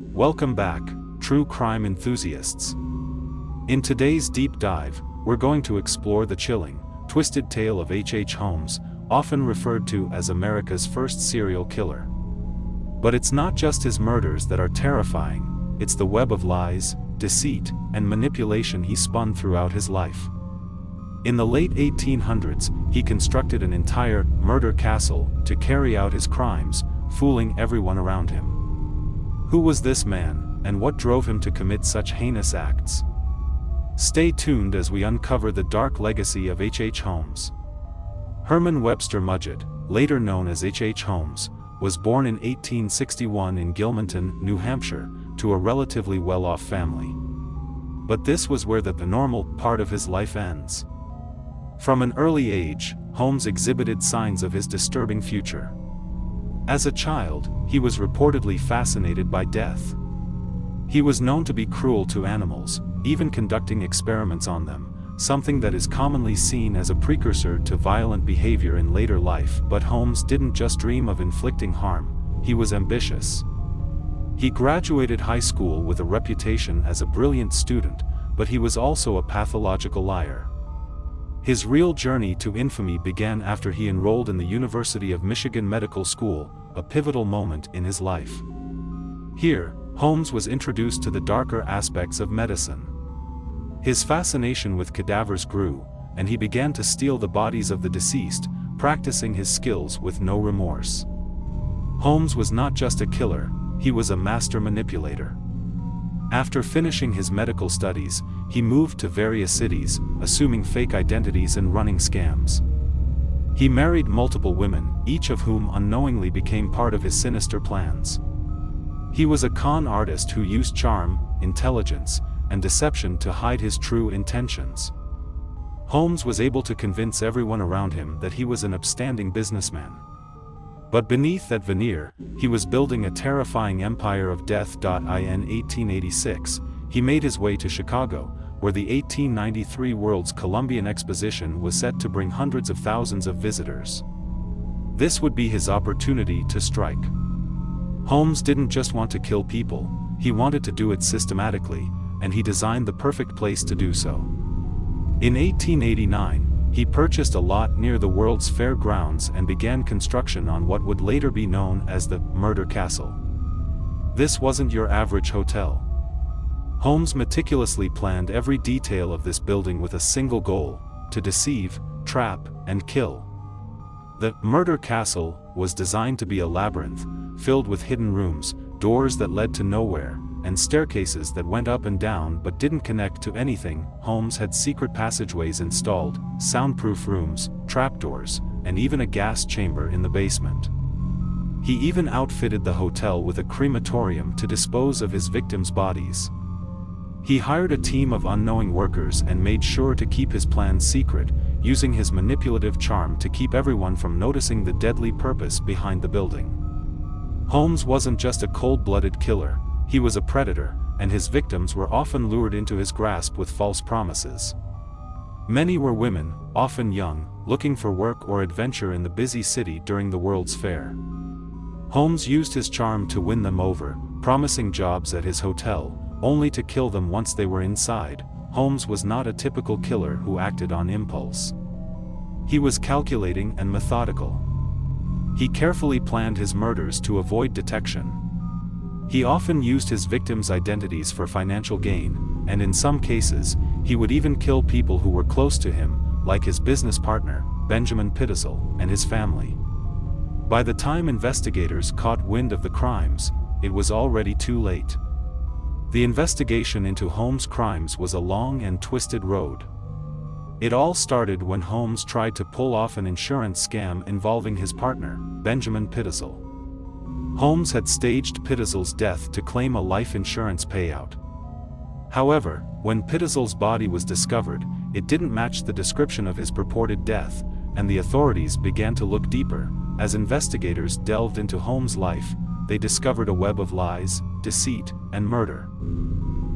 Welcome back, true crime enthusiasts. In today's deep dive, we're going to explore the chilling, twisted tale of H. Holmes, often referred to as America's first serial killer. But it's not just his murders that are terrifying, it's the web of lies, deceit, and manipulation he spun throughout his life. In the late 1800s, he constructed an entire murder castle to carry out his crimes, fooling everyone around him. Who was this man, and what drove him to commit such heinous acts? Stay tuned as we uncover the dark legacy of H. Holmes. Herman Webster Mudgett, later known as H. Holmes, was born in 1861 in Gilmanton, New Hampshire, to a relatively well-off family. But this was where the normal part of his life ends. From an early age, Holmes exhibited signs of his disturbing future. As a child, he was reportedly fascinated by death. He was known to be cruel to animals, even conducting experiments on them, something that is commonly seen as a precursor to violent behavior in later life. But Holmes didn't just dream of inflicting harm, he was ambitious. He graduated high school with a reputation as a brilliant student, but he was also a pathological liar. His real journey to infamy began after he enrolled in the University of Michigan Medical School, a pivotal moment in his life. Here, Holmes was introduced to the darker aspects of medicine. His fascination with cadavers grew, and he began to steal the bodies of the deceased, practicing his skills with no remorse. Holmes was not just a killer, he was a master manipulator. After finishing his medical studies, he moved to various cities, assuming fake identities and running scams. He married multiple women, each of whom unknowingly became part of his sinister plans. He was a con artist who used charm, intelligence, and deception to hide his true intentions. Holmes was able to convince everyone around him that he was an upstanding businessman. But beneath that veneer, he was building a terrifying empire of death. In 1886, he made his way to Chicago, where the 1893 World's Columbian Exposition was set to bring hundreds of thousands of visitors. This would be his opportunity to strike. Holmes didn't just want to kill people, he wanted to do it systematically, and he designed the perfect place to do so. In 1889, he purchased a lot near the World's Fair grounds and began construction on what would later be known as the Murder Castle. This wasn't your average hotel. Holmes meticulously planned every detail of this building with a single goal: to deceive, trap, and kill. The Murder Castle was designed to be a labyrinth, filled with hidden rooms, doors that led to nowhere, and staircases that went up and down but didn't connect to anything. Holmes had secret passageways installed, soundproof rooms, trapdoors, and even a gas chamber in the basement. He even outfitted the hotel with a crematorium to dispose of his victims' bodies. He hired a team of unknowing workers and made sure to keep his plans secret, using his manipulative charm to keep everyone from noticing the deadly purpose behind the building. Holmes wasn't just a cold-blooded killer, he was a predator, and his victims were often lured into his grasp with false promises. Many were women, often young, looking for work or adventure in the busy city during the World's Fair. Holmes used his charm to win them over, promising jobs at his hotel, only to kill them once they were inside. Holmes was not a typical killer who acted on impulse. He was calculating and methodical. He carefully planned his murders to avoid detection. He often used his victims' identities for financial gain, and in some cases, he would even kill people who were close to him, like his business partner, Benjamin Pittezel, and his family. By the time investigators caught wind of the crimes, it was already too late. The investigation into Holmes' crimes was a long and twisted road. It all started when Holmes tried to pull off an insurance scam involving his partner, Benjamin Pittezel. Holmes had staged Pittezel's death to claim a life insurance payout. However, when Pittezel's body was discovered, it didn't match the description of his purported death, and the authorities began to look deeper. As investigators delved into Holmes' life, they discovered a web of lies, deceit, and murder.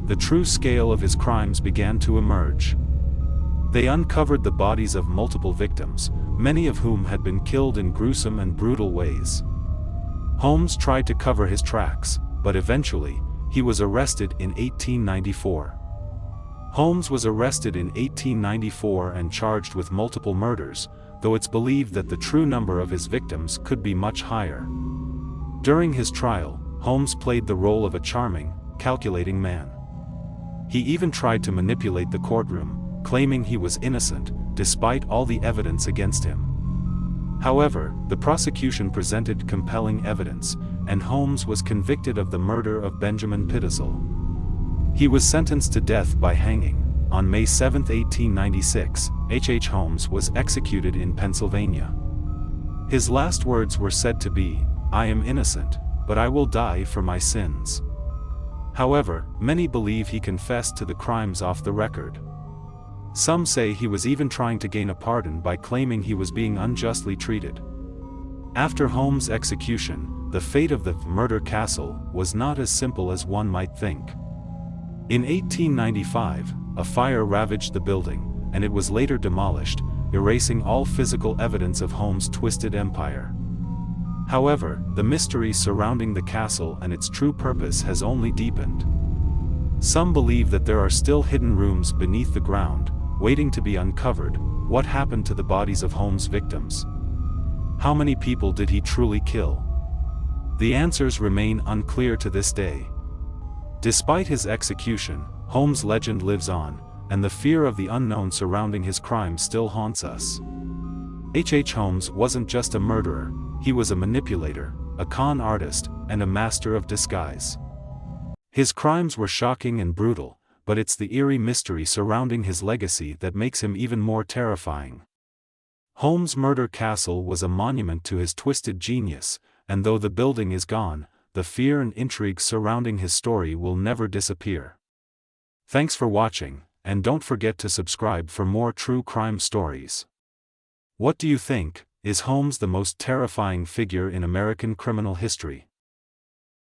The true scale of his crimes began to emerge. They uncovered the bodies of multiple victims, many of whom had been killed in gruesome and brutal ways. Holmes tried to cover his tracks, but eventually, he was arrested in 1894. Holmes was arrested in 1894 and charged with multiple murders, though it's believed that the true number of his victims could be much higher. During his trial, Holmes played the role of a charming, calculating man. He even tried to manipulate the courtroom, claiming he was innocent, despite all the evidence against him. However, the prosecution presented compelling evidence, and Holmes was convicted of the murder of Benjamin Pitezel. He was sentenced to death by hanging. On May 7, 1896, H. Holmes was executed in Pennsylvania. His last words were said to be, "I am innocent, but I will die for my sins." However, many believe he confessed to the crimes off the record. Some say he was even trying to gain a pardon by claiming he was being unjustly treated. After Holmes' execution, the fate of the murder castle was not as simple as one might think. In 1895, a fire ravaged the building, and it was later demolished, erasing all physical evidence of Holmes' twisted empire. However, the mystery surrounding the castle and its true purpose has only deepened. Some believe that there are still hidden rooms beneath the ground, waiting to be uncovered. What happened to the bodies of Holmes' victims? How many people did he truly kill? The answers remain unclear to this day. Despite his execution, Holmes' legend lives on, and the fear of the unknown surrounding his crime still haunts us. H. Holmes wasn't just a murderer, he was a manipulator, a con artist, and a master of disguise. His crimes were shocking and brutal, but it's the eerie mystery surrounding his legacy that makes him even more terrifying. Holmes' murder castle was a monument to his twisted genius, and though the building is gone, the fear and intrigue surrounding his story will never disappear. Thanks for watching, and don't forget to subscribe for more true crime stories. What do you think? Is Holmes the most terrifying figure in American criminal history?